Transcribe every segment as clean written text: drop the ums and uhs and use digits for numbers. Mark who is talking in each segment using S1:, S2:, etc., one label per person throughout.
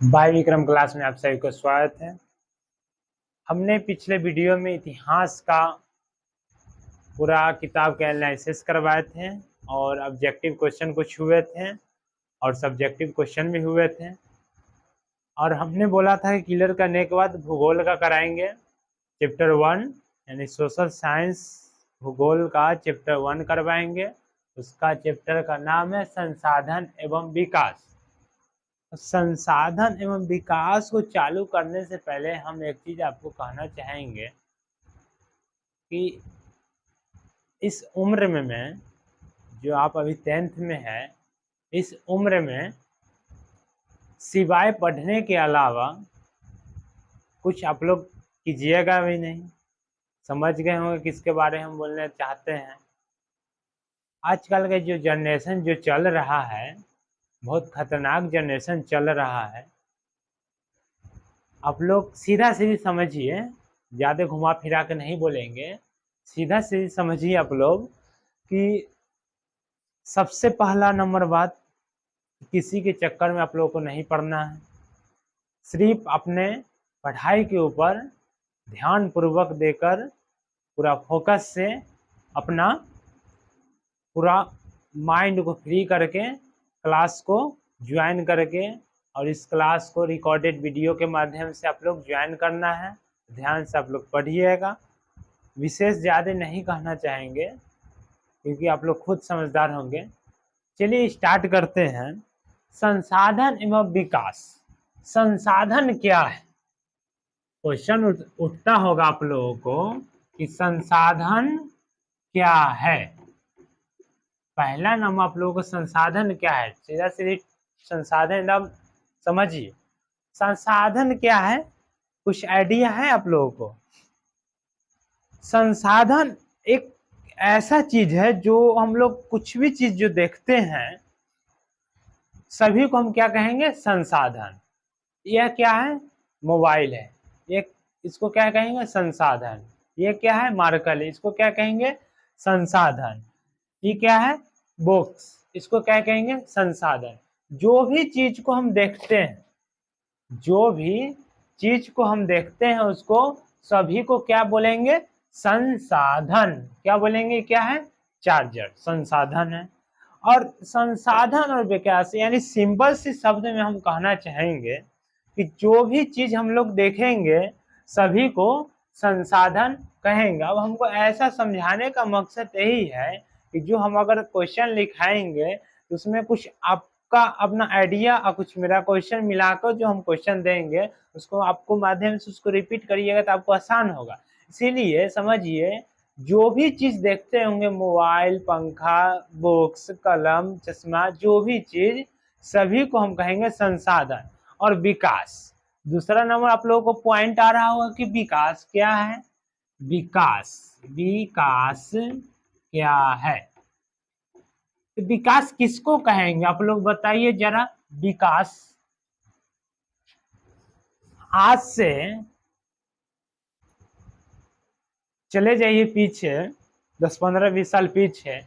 S1: Bye Vikram class में आप सभी को स्वागत है। हमने पिछले वीडियो में इतिहास का पूरा किताब का एनालिसिस करवाए थे और ऑब्जेक्टिव क्वेश्चन कुछ हुए थे और सब्जेक्टिव क्वेश्चन भी हुए थे। और हमने बोला था कि क्लियर करने के बाद भूगोल का कराएंगे चैप्टर 1 यानी सोशल साइंस भूगोल का चैप्टर 1 करवाएंगे। उसका चैप्टर का नाम है संसाधन एवं विकास। संसाधन एवं विकास को चालू करने से पहले हम एक चीज आपको कहना चाहेंगे कि इस उम्र में जो आप अभी 10th में है, इस उम्र में सिवाय पढ़ने के अलावा कुछ आप लोग कीजिएगा भी नहीं। समझ गए होंगे किसके बारे में हम बोलना चाहते हैं। आजकल का जो जनरेशन जो चल रहा है, बहुत खतरनाक जनरेशन चल रहा है। आप लोग सीधा सीधी समझिए, ज़्यादा घुमा फिरा के नहीं बोलेंगे, सीधा सीधी समझिए आप लोग कि सबसे पहला नंबर बात, किसी के चक्कर में आप लोगों को नहीं पड़ना है। सिर्फ अपने पढ़ाई के ऊपर ध्यान पूर्वक देकर पूरा फोकस से अपना पूरा माइंड को फ्री करके क्लास को ज्वाइन करके और इस क्लास को रिकॉर्डेड वीडियो के माध्यम से आप लोग ज्वाइन करना है। ध्यान से आप लोग पढ़िएगा। विशेष ज़्यादा नहीं कहना चाहेंगे क्योंकि आप लोग खुद समझदार होंगे। चलिए स्टार्ट करते हैं। संसाधन एवं विकास। संसाधन क्या है? क्वेश्चन उठता होगा आप लोगों को कि संसाधन क्या है। पहला नंबर आप लोगों को संसाधन क्या है, सीधा सीधी संसाधन एकदम समझिए। संसाधन क्या है, कुछ आइडिया है आप लोगों को? संसाधन एक ऐसा चीज है जो हम लोग कुछ भी चीज जो देखते हैं सभी को हम क्या कहेंगे? संसाधन। यह क्या है? मोबाइल है, ये इसको क्या कहेंगे? संसाधन। ये क्या है? मार्कर है, इसको क्या कहेंगे? संसाधन। ये क्या है? बॉक्स, इसको क्या कहेंगे? संसाधन। जो भी चीज को हम देखते हैं, जो भी चीज को हम देखते हैं उसको सभी को क्या बोलेंगे? संसाधन। क्या बोलेंगे? क्या है? चार्जर संसाधन है। और संसाधन और विकास यानी सिंपल सी शब्द में हम कहना चाहेंगे कि जो भी चीज हम लोग देखेंगे सभी को संसाधन कहेंगे। अब हमको ऐसा समझाने का मकसद यही है कि जो हम अगर क्वेश्चन लिखाएंगे तो उसमें कुछ आपका अपना आइडिया और कुछ मेरा क्वेश्चन मिलाकर जो हम क्वेश्चन देंगे उसको आपको माध्यम से उसको रिपीट करिएगा तो आपको आसान होगा। इसीलिए समझिए, जो भी चीज देखते होंगे, मोबाइल, पंखा, बुक्स, कलम, चश्मा, जो भी चीज सभी को हम कहेंगे संसाधन। और विकास, दूसरा नंबर आप लोगों को पॉइंट आ रहा होगा कि विकास क्या है। विकास, विकास क्या है? तो विकास किसको कहेंगे आप लोग बताइए जरा। विकास आज से चले जाइए पीछे 10-15-20 साल पीछे।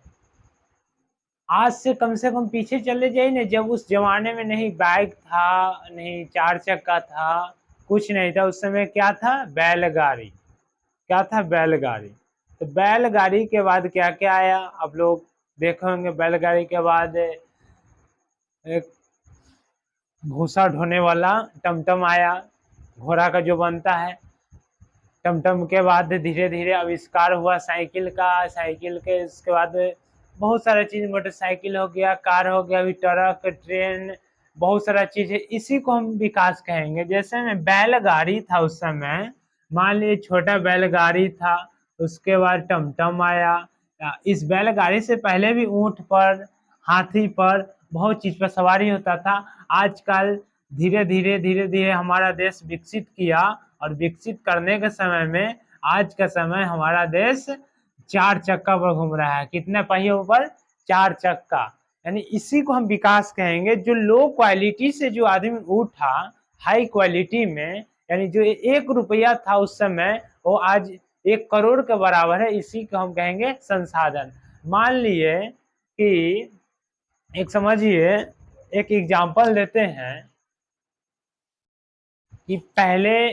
S1: आज से कम पीछे चले जाइए ना, जब उस जमाने में नहीं बाइक था, नहीं 4 चक्का था, कुछ नहीं था। उस समय क्या था? बैलगाड़ी। क्या था? बैलगाड़ी। तो बैलगाड़ी के बाद क्या क्या आया आप लोग देखे होंगे। बैलगाड़ी के बाद एक भूसा ढोने वाला टमटम आया, घोड़ा का जो बनता है। टमटम के बाद धीरे धीरे आविष्कार हुआ साइकिल का। साइकिल के इसके बाद बहुत सारा चीज, मोटरसाइकिल हो गया, कार हो गया, अभी ट्रक, ट्रेन, बहुत सारा चीज है। इसी को हम विकास कहेंगे। जैसे में बैलगाड़ी था उस समय, मान लीजिए छोटा बैलगाड़ी था, उसके बाद टमटम आया। इस बैलगाड़ी से पहले भी ऊंट पर, हाथी पर, बहुत चीज पर सवारी होता था। आजकल धीरे धीरे हमारा देश विकसित किया और विकसित करने के समय में आज का समय हमारा देश 4 चक्का पर घूम रहा है। कितने पहियों पर? 4 चक्का। यानी इसी को हम विकास कहेंगे। जो लो क्वालिटी से जो आदमी उठा हाई क्वालिटी में, यानी जो 1 रुपया था उस समय वो आज 1 करोड़ के बराबर है। इसी को हम कहेंगे संसाधन। मान लिए कि एक समझिए, एक एग्जाम्पल देते हैं कि पहले,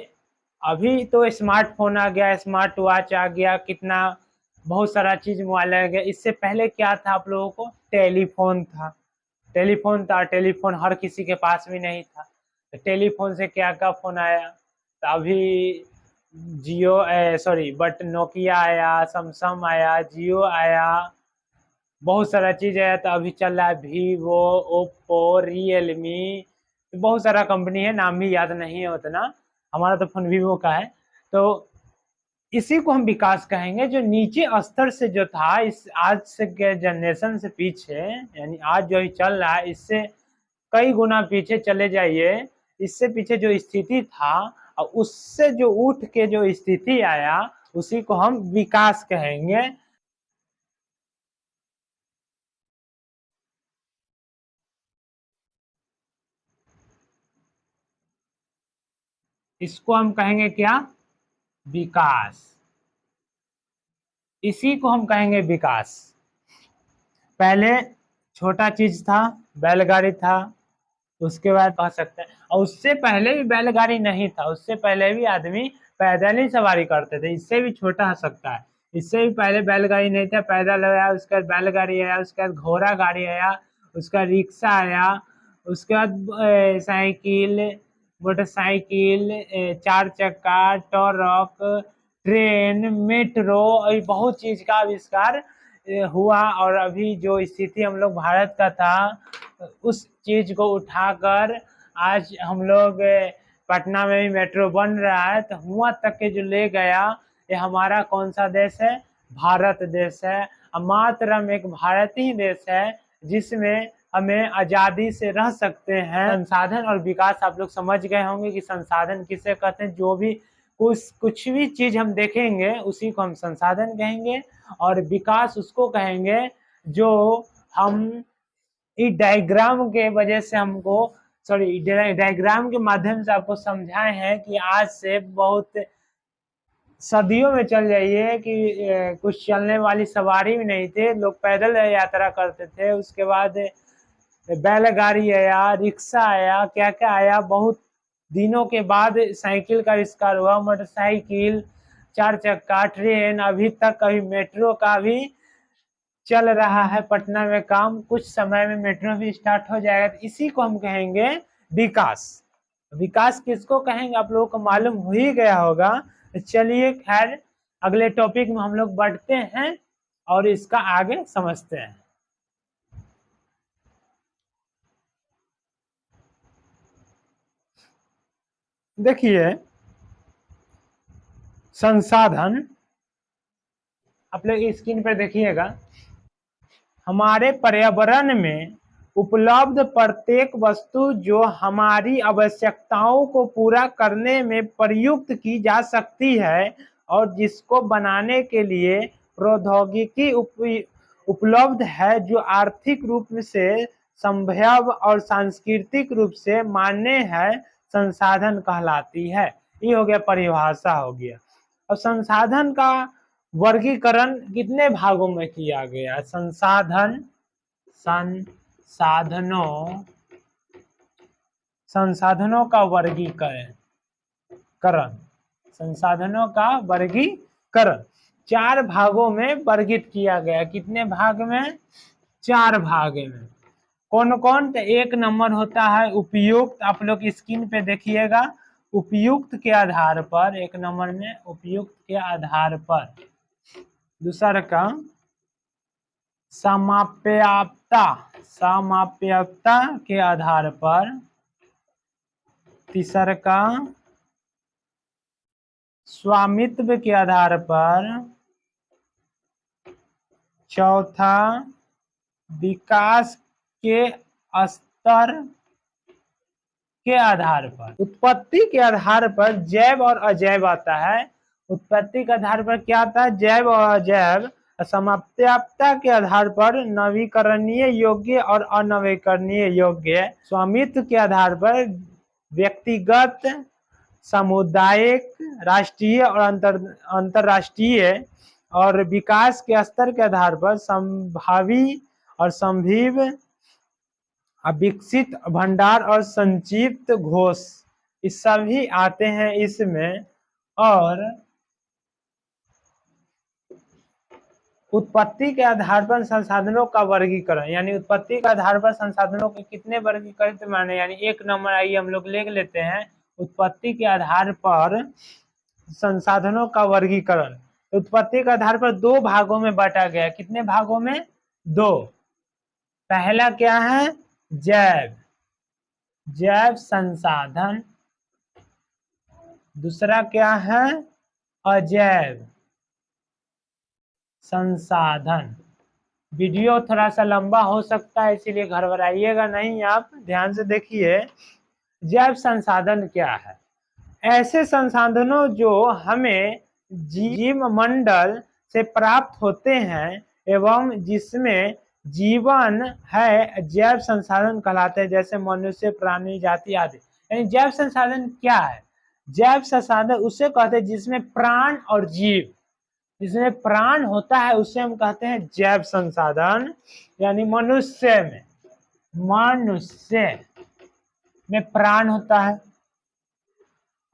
S1: अभी तो स्मार्टफोन आ गया, स्मार्ट वॉच आ गया, कितना बहुत सारा चीज मोबाइल आ गया। इससे पहले क्या था, आप लोगों को टेलीफोन था। टेलीफोन हर किसी के पास भी नहीं था। तो टेलीफोन से क्या क्या फोन आया, तो अभी जियो, सॉरी बट नोकिया आया, सैमसंग आया, जियो आया, बहुत सारा चीज आया। तो अभी चल रहा है वीवो, ओप्पो, रियलमी, बहुत सारा कंपनी है, नाम भी याद नहीं है उतना। हमारा तो फोन वीवो का है। तो इसी को हम विकास कहेंगे। जो नीचे स्तर से जो था, इस आज से के जनरेशन से पीछे, यानी आज जो ही चल रहा है, इससे कई गुना पीछे चले जाइए। इससे पीछे जो स्थिति था और उससे जो उठ के जो स्थिति आया, उसी को हम विकास कहेंगे। इसको हम कहेंगे क्या, विकास। इसी को हम कहेंगे विकास। पहले छोटा चीज था, बैलगाड़ी था, उसके बाद कह सकते हैं, और उससे पहले भी बैलगाड़ी नहीं था, उससे पहले भी आदमी पैदल ही सवारी करते थे। इससे भी छोटा हो सकता है, इससे भी पहले बैलगाड़ी नहीं था, पैदल आया, उसके बाद बैलगाड़ी आया, उसके बाद घोड़ा गाड़ी आया, उसके बाद रिक्शा आया, उसके बाद साइकिल, मोटरसाइकिल, चार चक्का, ट्रक, ट्रेन, मेट्रो, और बहुत चीज का आविष्कार हुआ। और अभी जो स्थिति हम लोग भारत का था, उस चीज को उठाकर आज हम लोग पटना में भी मेट्रो बन रहा है। तो हुआ तक के जो ले गया, ये हमारा कौन सा देश है, भारत देश है। और मात्र हम एक भारत ही देश है जिसमें हमें आजादी से रह सकते हैं। संसाधन और विकास आप लोग समझ गए होंगे कि संसाधन किसे कहते हैं। जो भी कुछ भी चीज हम देखेंगे उसी को हम संसाधन कहेंगे, और विकास उसको कहेंगे जो हम इस डायग्राम के वजह से हमको, सॉरी डायग्राम के माध्यम से आपको समझाए हैं कि आज से बहुत सदियों में चल जाइए कि कुछ चलने वाली सवारी भी नहीं थे, लोग पैदल यात्रा करते थे। उसके बाद बैलगाड़ी आया, रिक्शा आया, क्या क्या आया। बहुत दिनों के बाद साइकिल का आविष्कार हुआ, मोटरसाइकिल, चार चक्का, ट्रेन, अभी तक कभी मेट्रो का भी चल रहा है पटना में काम। कुछ समय में मेट्रो भी स्टार्ट हो जाएगा। तो इसी को हम कहेंगे विकास। विकास किसको कहेंगे आप लोगों को मालूम हो ही गया होगा। तो चलिए खैर, अगले टॉपिक में हम लोग बढ़ते हैं और इसका आगे समझते हैं। देखिए, संसाधन, आप लोग स्क्रीन पर देखिएगा, हमारे पर्यावरण में उपलब्ध प्रत्येक वस्तु जो हमारी आवश्यकताओं को पूरा करने में प्रयुक्त की जा सकती है और जिसको बनाने के लिए प्रौद्योगिकी उपलब्ध है, जो आर्थिक रूप से संभव और सांस्कृतिक रूप से मान्य है, संसाधन कहलाती है। ये हो गया, परिभाषा हो गया। और संसाधन का वर्गीकरण कितने भागों में किया गया। संसाधनों का वर्गीकरण, संसाधनों का वर्गीकरण चार भागों में वर्गित किया गया। कितने भाग में, चार भाग में। कौन कौन, तो एक नंबर होता है उपयुक्त, आप लोग स्क्रीन पे देखिएगा, उपयुक्त के आधार पर, एक नंबर में उपयुक्त के आधार पर। दूसरा का समाप्यता, समाप्यता के आधार पर। तीसरा का स्वामित्व के आधार पर। चौथा विकास के स्तर के आधार पर। उत्पत्ति के आधार पर जैव और अजैव आता है। उत्पत्ति के आधार पर क्या आता है, जैव और अजैव। समाप्यता के आधार पर नवीकरणीय योग्य और अनवीकरणीय योग्य। स्वामित्व के आधार पर व्यक्तिगत, सामुदायिक, राष्ट्रीय और अंतरराष्ट्रीय। और विकास के स्तर के आधार पर संभावी और संभीव, विकसित, भंडार और संचित घोष। इस सभी आते हैं इसमें। और उत्पत्ति के आधार पर संसाधनों का वर्गीकरण, यानी उत्पत्ति के आधार पर संसाधनों के कितने वर्गीकृत माने, यानी एक नंबर आइए हम लोग ले लेते हैं। उत्पत्ति के आधार पर संसाधनों का वर्गीकरण उत्पत्ति के आधार पर दो भागों में बांटा गया। कितने भागों में? दो। पहला क्या है? जैव संसाधन। दूसरा क्या है? अजैव संसाधन। वीडियो थोड़ा सा लंबा हो सकता है, इसीलिए घबराइएगा नहीं, आप ध्यान से देखिए। जैव संसाधन क्या है? ऐसे संसाधनों जो हमें जीव मंडल से प्राप्त होते हैं एवं जिसमें जीवन है, जैव संसाधन कहलाते हैं। जैसे मनुष्य, प्राणी जाति आदि। यानी जैव संसाधन क्या है? जैव संसाधन उसे कहते हैं जिसमें प्राण और जीव, जिसमें प्राण होता है उसे हम कहते हैं जैव संसाधन। यानी मनुष्य में प्राण होता है।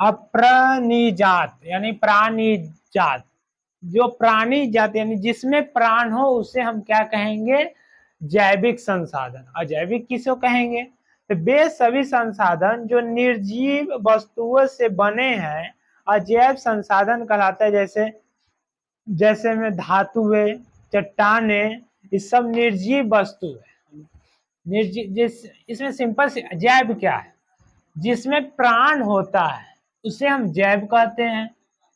S1: अप्राणिजात यानी प्राणी जात, जो प्राणी जात यानी जिसमें प्राण हो उसे हम क्या कहेंगे? जैविक संसाधन। अजैविक किसको कहेंगे? तो वे सभी संसाधन जो निर्जीव वस्तुओं से बने हैं अजैव संसाधन कहलाता है। जैसे में धातुएं, चट्टाने, ये सब निर्जीव वस्तु है। इसमें सिंपल से जैव क्या है? जिसमें प्राण होता है उसे हम जैव कहते हैं।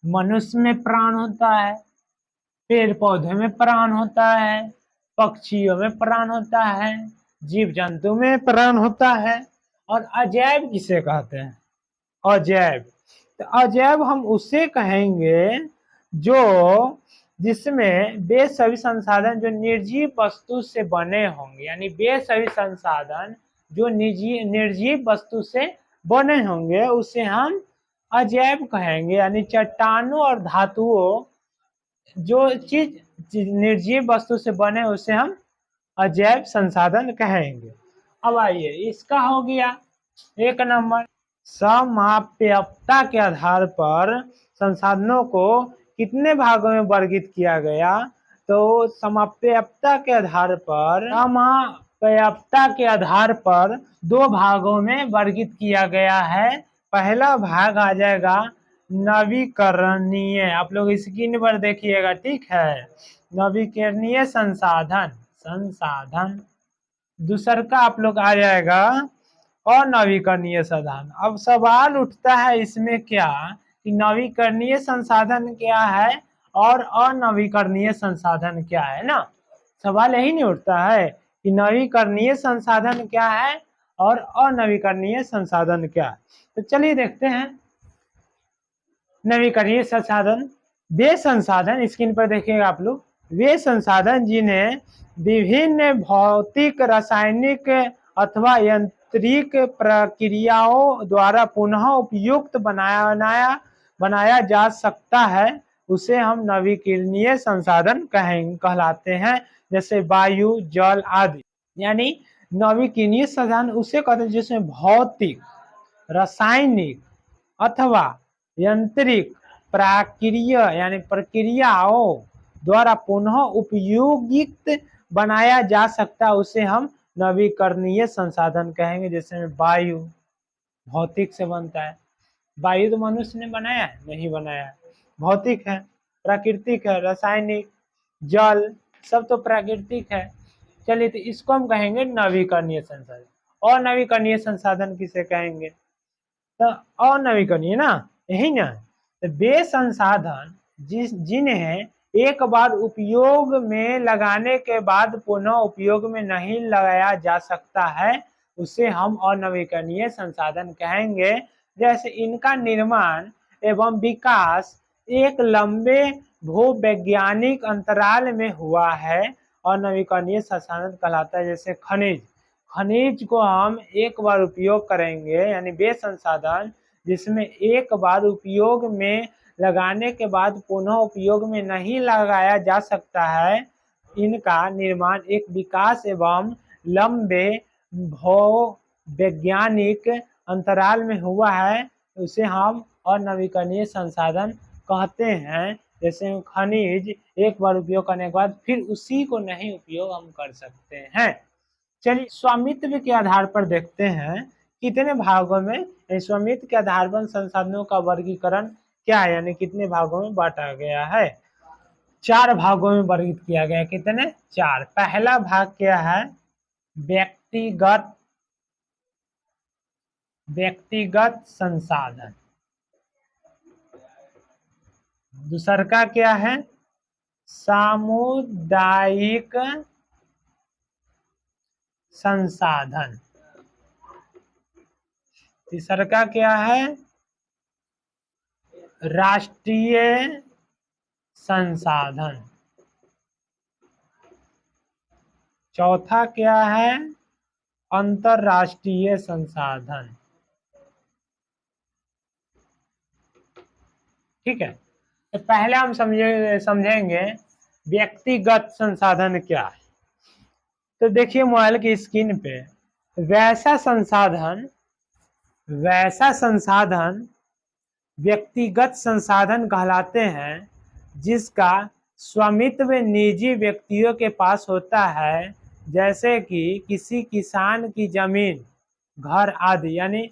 S1: मनुष्य में प्राण होता है, पेड़ पौधे में प्राण होता है, पक्षियों में प्राण होता है, जीव जंतु में प्राण होता है। और अजैव किसे कहते हैं? अजैव। तो अजैव हम उसे कहेंगे जो जिसमें वे सभी संसाधन जो निर्जीव वस्तु से बने होंगे, यानी वे सभी संसाधन जो निर्जीव वस्तु से बने होंगे उसे हम अजैव कहेंगे। यानी चट्टानों और धातुओं जो चीज निर्जीव वस्तु से बने उसे हम अजैव संसाधन कहेंगे। अब आइए, इसका हो गया एक नंबर। समाप्यता के आधार पर संसाधनों को कितने भागों में वर्गीकृत किया गया? तो समाप्यता के आधार पर दो भागों में वर्गीकृत किया गया है। पहला भाग आ जाएगा नवीकरणीय, आप लोग स्क्रीन पर देखिएगा, ठीक है। नवीकरणीय संसाधन। दूसरा का आप लोग आ जाएगा अनवीकरणीय संसाधन। अब सवाल उठता है इसमें क्या कि नवीकरणीय संसाधन क्या है और अनवीकरणीय संसाधन क्या है ना? सवाल यही नहीं उठता है कि नवीकरणीय संसाधन क्या है और अनवीकरणीय संसाधन क्या है। तो चलिए देखते हैं। नवीकरणीय संसाधन वे संसाधन, स्क्रीन पर देखिएगा आप लोग, वे संसाधन जिन्हें विभिन्न भौतिक, रासायनिक अथवा यांत्रिक प्रक्रियाओं द्वारा पुनः उपयुक्त बनाया जा सकता है उसे हम नवीकरणीय संसाधन कहलाते हैं। जैसे वायु, जल आदि। यानी नवीकरणीय संसाधन उसे कहते हैं जिसमें भौतिक, रासायनिक अथवा यांत्रिक प्रक्रियाओं द्वारा पुनः उपयोगित बनाया जा सकता है उसे हम नवीकरणीय संसाधन कहेंगे। जैसे वायु भौतिक से बनता है। वायु तो मनुष्य ने बनाया है? नहीं बनाया है, भौतिक है। प्राकृतिक है, रासायनिक, जल सब तो प्राकृतिक है। चलिए, तो इसको हम कहेंगे नवीकरणीय संसाधन। अनवीकरणीय संसाधन किसे कहेंगे? तो अनवीकरणीय ना, यही ना। तो वे संसाधन जिन्हें एक बार उपयोग में लगाने के बाद पुनः उपयोग में नहीं लगाया जा सकता है उसे हम अनवीकरणीय संसाधन कहेंगे। जैसे इनका निर्माण एवं विकास एक लंबे भूवैज्ञानिक अंतराल में हुआ है, अनवीकरणीय संसाधन कहलाता है। जैसे खनिज को हम एक बार उपयोग करेंगे, यानी वे संसाधन जिसमें एक बार उपयोग में लगाने के बाद पुनः उपयोग में नहीं लगाया जा सकता है, इनका निर्माण एक विकास एवं लंबे भूवैज्ञानिक अंतराल में हुआ है, उसे हम अनवीकरणीय संसाधन कहते हैं। जैसे खनिज एक बार उपयोग करने के बाद फिर उसी को नहीं उपयोग हम कर सकते हैं। चलिए स्वामित्व के आधार पर देखते हैं कितने भागों में स्वामित्व के आधार पर संसाधनों का वर्गीकरण क्या है, यानी कितने भागों में बांटा गया है। 4 भागों में वर्गीकृत किया गया। कितने? 4। पहला भाग क्या है? व्यक्तिगत संसाधन। दूसरा का क्या है? सामुदायिक संसाधन। तीसरा का क्या है? राष्ट्रीय संसाधन। चौथा क्या है? अंतरराष्ट्रीय संसाधन। ठीक है, तो पहले हम समझेंगे व्यक्तिगत संसाधन क्या है। तो देखिए मोबाइल की स्क्रीन पे वैसा संसाधन व्यक्तिगत संसाधन कहलाते हैं जिसका स्वामित्व निजी व्यक्तियों के पास होता है, जैसे कि किसी किसान की जमीन, घर आदि। यानी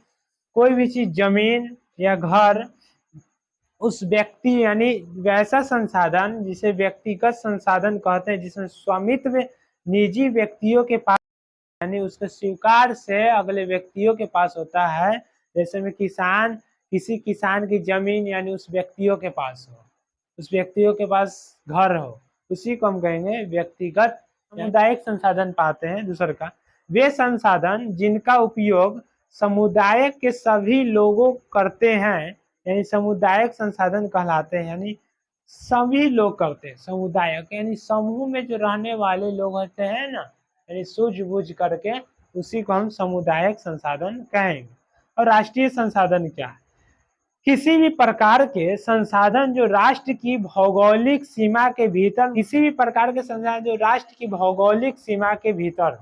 S1: कोई भी चीज, जमीन या घर, उस व्यक्ति, यानी वैसा संसाधन जिसे व्यक्तिगत संसाधन कहते हैं जिसमें स्वामित्व निजी व्यक्तियों के पास, यानी उसके स्वीकार से अगले व्यक्तियों के पास होता है। जैसे में किसी किसान की जमीन, यानी उस व्यक्तियों के पास हो, उस व्यक्तियों के पास घर हो, उसी को हम कहेंगे व्यक्तिगत। सामुदायिक संसाधन पाते हैं दूसरा का, वे संसाधन जिनका उपयोग समुदाय के सभी लोगों करते हैं, यानी सामुदायिक संसाधन कहलाते हैं, यानी सभी लोग करते हैं। समुदायिक यानी समूह में जो रहने वाले लोग होते हैं ना, यानी सूझबूझ करके, उसी को हम सामुदायिक संसाधन कहेंगे। और राष्ट्रीय संसाधन क्या है? किसी भी प्रकार के संसाधन जो राष्ट्र की भौगोलिक सीमा के भीतर, किसी भी प्रकार के संसाधन जो राष्ट्र की भौगोलिक सीमा के भीतर,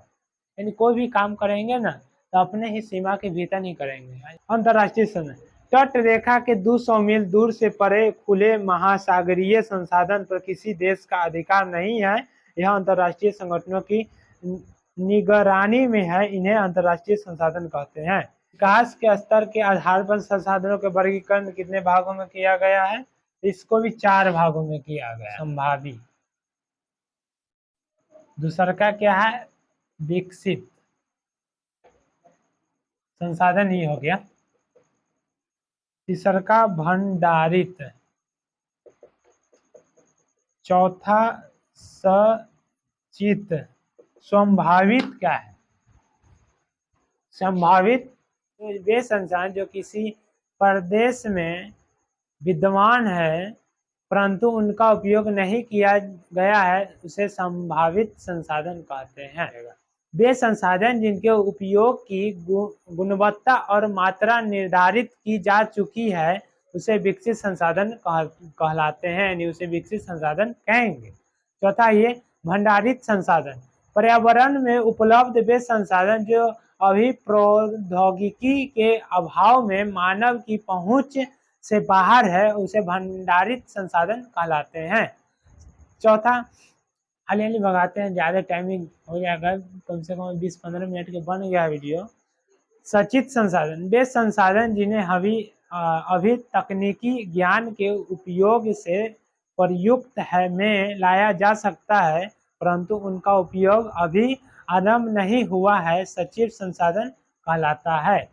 S1: यानी कोई भी काम करेंगे ना तो अपने ही सीमा के भीतर ही करेंगे। अंतरराष्ट्रीय संसाधन, तट रेखा के 200 मील दूर से परे खुले महासागरीय संसाधन पर किसी देश का अधिकार नहीं है, यह अंतरराष्ट्रीय संगठनों की निगरानी में है, इन्हें अंतरराष्ट्रीय संसाधन कहते हैं। विकास के स्तर के आधार पर संसाधनों के वर्गीकरण कितने भागों में किया गया है? इसको भी 4 भागों में किया गया। संभावित, दूसरा का क्या है? विकसित संसाधन ही हो गया। तीसरा का भंडारित, चौथा संचित। संभावित क्या है? संभावित वे संसाधन जो किसी प्रदेश में विद्यमान है परंतु उनका उपयोग नहीं किया गया है, उसे संभावित संसाधन कहते हैं। वे संसाधन जिनके उपयोग की गुणवत्ता और मात्रा निर्धारित की जा चुकी है उसे विकसित संसाधन कहलाते हैं, यानी उसे विकसित संसाधन कहेंगे। चौथा ये भंडारित संसाधन, पर्यावरण में उपलब्ध वे संसाधन जो अभी प्रौद्योगिकी के अभाव में मानव की पहुंच से बाहर है, उसे भंडारित संसाधन कहलाते हैं। चौथा, हाली भगाते हैं, ज़्यादा टाइमिंग हो जाएगा, कम से कम 20-15 मिनट के बन गया वीडियो। संचित संसाधन, वे संसाधन जिन्हें अभी तकनीकी ज्ञान के उपयोग से प्रयुक्त है में लाया जा सकता है परंतु उनका उपयोग अभी आरंभ नहीं हुआ है, सचिव संसाधन कहलाता है।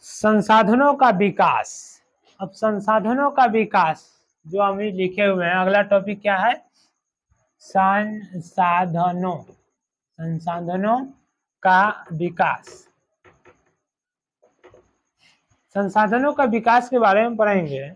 S1: संसाधनों का विकास, अब संसाधनों का विकास जो हम लिखे हुए हैं, अगला टॉपिक क्या है? संसाधनों का विकास। संसाधनों का विकास के बारे में पढ़ेंगे।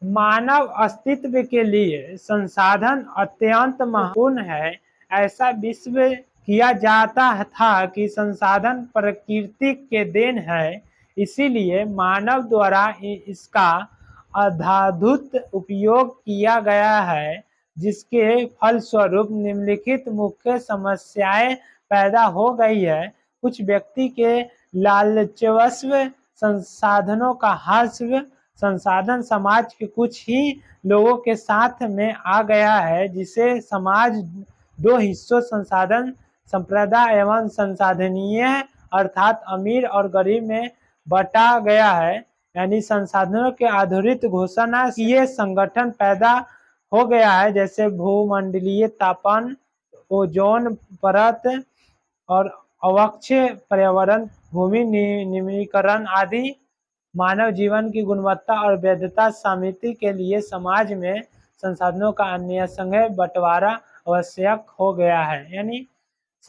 S1: मानव अस्तित्व के लिए संसाधन अत्यंत महत्वपूर्ण है, ऐसा विश्व किया जाता था कि संसाधन प्रकृति के देन है, इसीलिए मानव द्वारा इसका अत्यधिक उपयोग किया गया है, जिसके फलस्वरूप निम्नलिखित मुख्य समस्याएं पैदा हो गई है। कुछ व्यक्ति के लालचवश संसाधनों का हाशिया संसाधन समाज के कुछ ही लोगों के साथ में आ गया है, जिसे समाज दो हिस्सों संसाधन संप्रदाय एवं संसाधनीय अर्थात अमीर और गरीब में बटा गया है। यानी संसाधनों के आधारित घोषणा किए संगठन पैदा हो गया है, जैसे भूमंडलीय तापन, ओजोन परत और अवक्षय पर्यावरण, भूमि निम्नीकरण आदि। मानव जीवन की गुणवत्ता और वैधता समिति के लिए समाज में संसाधनों का अन्य संघ बंटवारा आवश्यक हो गया है। यानी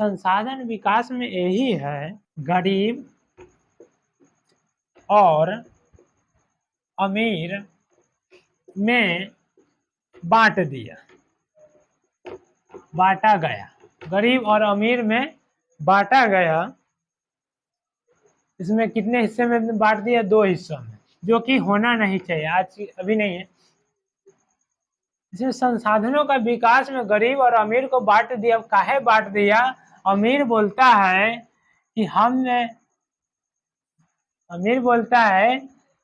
S1: संसाधन विकास में यही है, गरीब और अमीर में बांट दिया, बांटा गया, गरीब और अमीर में बांटा गया। इसमें कितने हिस्से में बांट दिया? 2 हिस्सों में, जो कि होना नहीं चाहिए, आज अभी नहीं है। इसमें संसाधनों का विकास में गरीब और अमीर को बांट दिया। काहे बांट दिया? अमीर बोलता है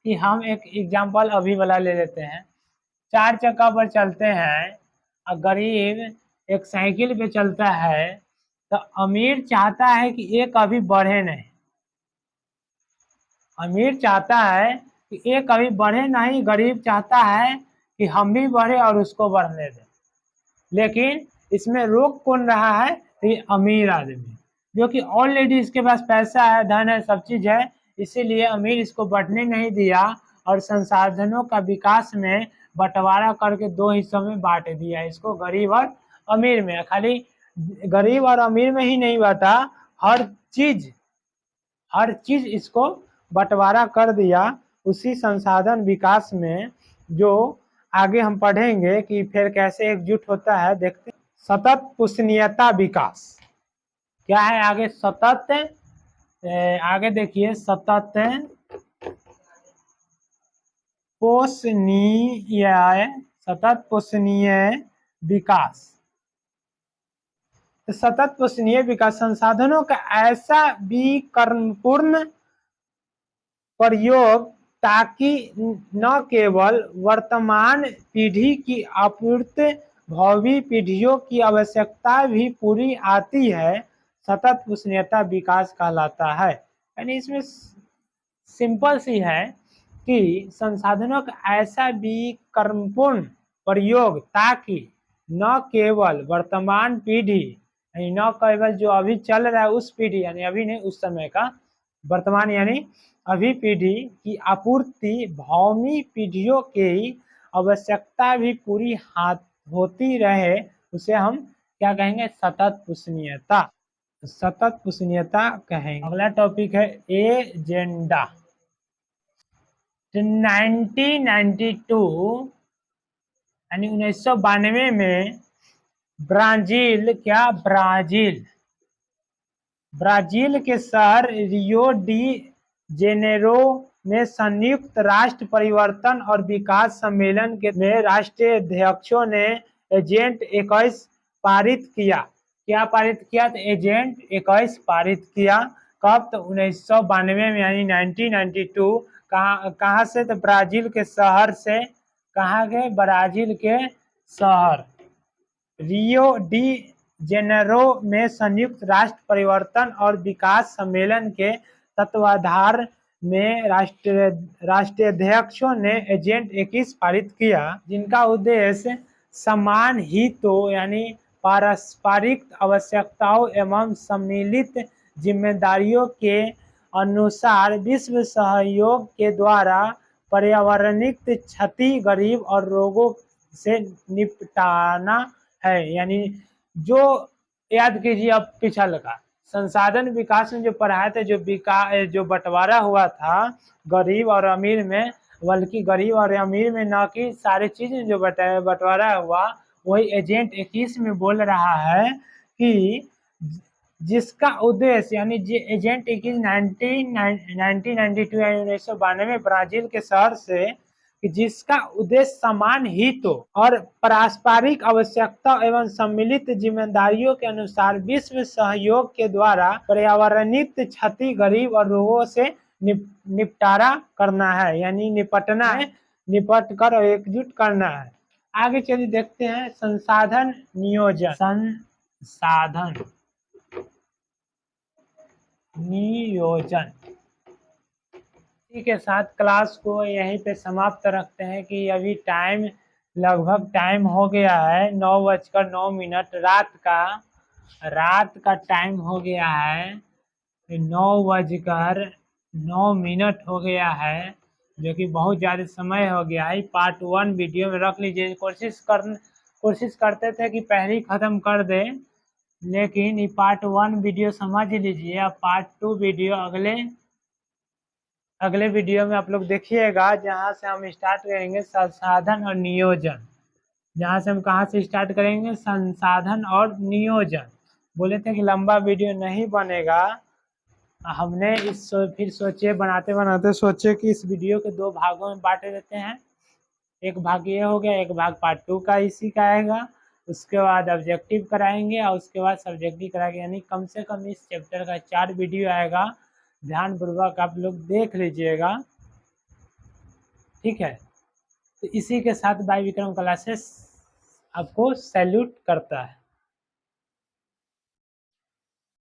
S1: कि हम एक एग्जाम्पल अभी वाला ले लेते हैं, 4 चक्का पर चलते हैं और गरीब एक साइकिल पे चलता है, तो अमीर चाहता है कि एक अभी बढ़े नहीं, अमीर चाहता है कि एक अभी बढ़े नहीं, गरीब चाहता है कि हम भी बढ़े और उसको बढ़ने दें। लेकिन इसमें रोक कौन रहा है? ये अमीर आदमी, जो कि ऑलरेडी इसके पास पैसा है, धन है, सब चीज है, इसीलिए अमीर इसको बढ़ने नहीं दिया और संसाधनों का विकास में बंटवारा करके 2 हिस्सों में बांट दिया इसको, गरीब और अमीर में। खाली गरीब और अमीर में ही नहीं बांटा, हर चीज इसको बंटवारा कर दिया उसी संसाधन विकास में, जो आगे हम पढ़ेंगे कि फिर कैसे एकजुट होता है। देखते हैं, सतत पोषणीयता विकास क्या है आगे? सतत, आगे देखिए, सतत पोषणीय विकास। सतत पोषणीय विकास संसाधनों का ऐसा विकर्मपूर्ण प्रयोग ताकि न केवल वर्तमान पीढ़ी की आपूर्ति भावी पीढ़ियों की आवश्यकता भी पूरी आती है, सतत पोषणीयता विकास कहलाता है। यानी इसमें सिंपल सी है कि संसाधनों का ऐसा विकर्मपूर्ण प्रयोग ताकि न केवल वर्तमान पीढ़ी, यानी न केवल जो अभी चल रहा है उस पीढ़ी, यानी अभी नहीं उस समय का, वर्तमान यानी अभी पीढ़ी की आपूर्ति भावी पीढ़ियों की आवश्यकता भी पूरी होती रहे, उसे हम क्या कहेंगे? सतत पोषणीयता, सतत पोषणीयता कहेंगे। अगला टॉपिक है एजेंडा। 1992 यानी 1992 में ब्राजील के शहर रियो डी जेनेरो में संयुक्त राष्ट्र परिवर्तन और विकास सम्मेलन में राष्ट्रीय अध्यक्षों ने एजेंडा 21 पारित किया। क्या पारित किया? तो एजेंडा 21 पारित किया। कब? तो 1992 में, यानी 1992। कहाँ से? तो ब्राजील के शहर से। कहाँ के? ब्राजील के शहर रियो डी जेनेरो में संयुक्त राष्ट्र परिवर्तन और विकास सम्मेलन के तत्वाधार में राष्ट्रीय अध्यक्षों ने एजेंडा 21 पारित किया, जिनका उद्देश्य समान हितों यानी पारस्परिक आवश्यकताओं एवं सम्मिलित जिम्मेदारियों के अनुसार विश्व सहयोग के द्वारा पर्यावरणिक क्षति, गरीब और रोगों से निपटाना है। यानी जो याद कीजिए, अब पिछल का संसाधन विकास में जो पढ़ाया था, जो बंटवारा हुआ था गरीब और अमीर में, बल्कि गरीब और अमीर में न कि सारी चीजें जो बंटवारा हुआ, वही एजेंडा 21 में बोल रहा है कि जिसका उद्देश्य, यानी एजेंडा 21 1992 यानी 1992 ब्राजील के शहर से, कि जिसका उद्देश्य समान हितों और पारस्परिक आवश्यकता एवं सम्मिलित जिम्मेदारियों के अनुसार विश्व सहयोग के द्वारा पर्यावरणिक क्षति, गरीब और रोगों से निपटारा करना है, यानी निपटना है, निपट कर और एकजुट करना है। आगे चलिए देखते हैं संसाधन नियोजन। संसाधन नियोजन। इसी के साथ क्लास को यहीं पे समाप्त रखते हैं कि अभी लगभग टाइम हो गया है 9:09 रात का टाइम हो गया है, 9:09 हो गया है, जो कि बहुत ज़्यादा समय हो गया है। पार्ट 1 वीडियो में रख लीजिए। कोशिश करते थे कि पहले ही ख़त्म कर दें, लेकिन ये पार्ट 1 वीडियो समझ लीजिए। अब पार्ट 2 वीडियो अगले वीडियो में आप लोग देखिएगा, जहाँ से हम स्टार्ट करेंगे संसाधन और नियोजन। जहाँ से हम कहाँ से स्टार्ट करेंगे? संसाधन और नियोजन। बोले थे कि लंबा वीडियो नहीं बनेगा, हमने फिर सोचे बनाते बनाते सोचे कि इस वीडियो के 2 भागों में बांट देते हैं। एक भाग ये हो गया, एक भाग पार्ट 2 का इसी का आएगा। उसके बाद ऑब्जेक्टिव कराएंगे और उसके बाद सब्जेक्टिव कराएंगे, यानी कम से कम इस चैप्टर का 4 वीडियो आएगा। ध्यानपूर्वक आप लोग देख लीजिएगा, ठीक है। तो इसी के साथ बाय विक्रम क्लासेस आपको सैल्यूट करता है।